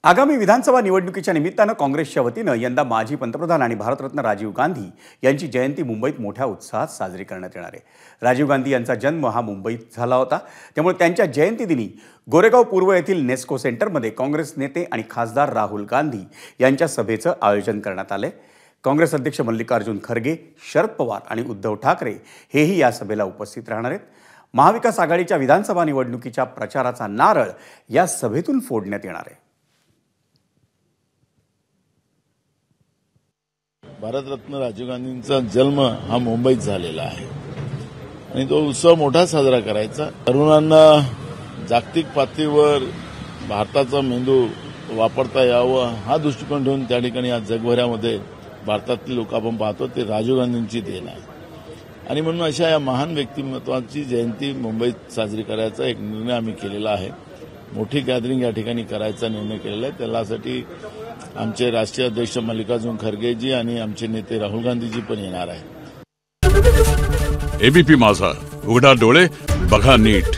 आगामी विधानसभा निवडणुकीच्या निमित्तानं काँग्रेसच्या वतीनं यंदा माजी पंतप्रधान आणि भारतरत्न राजीव गांधी यांची जयंती मुंबईत मोठ्या उत्साहात साजरी करण्यात येणार आहे। राजीव गांधी यांचा जन्म हा मुंबईत झाला होता, त्यामुळे त्यांच्या जयंतीदिनी गोरेगाव पूर्व येथील नेस्को सेंटरमध्ये काँग्रेस नेते आणि खासदार राहुल गांधी यांच्या सभेचं आयोजन करण्यात आले। काँग्रेस अध्यक्ष मल्लिकार्जुन खरगे, शरद पवार आणि उद्धव ठाकरे हेही या सभेला उपस्थित राहणार आहेत। महाविकास आघाडीच्या विधानसभा निवडणुकीच्या प्रचाराचा नारळ या सभेतून फोडण्यात येणार आहे। भारतरत्न राजीव गांधींचा जन्म हा मुंबईत झालेला आहे आणि तो उत्सव मोठा साजरा करायचा। तरुणांना जागतिक पातळीवर भारताचा मेंदू वापरता यावा हा दृष्टिकोन ठेवून त्या ठिकाणी आज जगभरामध्ये भारतातील लोक आपण पाहतो ते राजीव गांधींची देण आहे आणि म्हणून अशा या महान व्यक्तिमत्वाची जयंती मुंबईत साजरी करायचा एक निर्णय आम्ही केलेला आहे। मोठी गॅदरिंग या ठिकाणी करायचा निर्णय केलेला आहे। त्यासाठी आमचे राष्ट्रीय अध्यक्ष मल्लिकार्जुन खरगेजी आणि आमचे नेते राहुल गांधीजी पण येणार आहेत। एबीपी माझा, उघडा डोळे बघा नीट।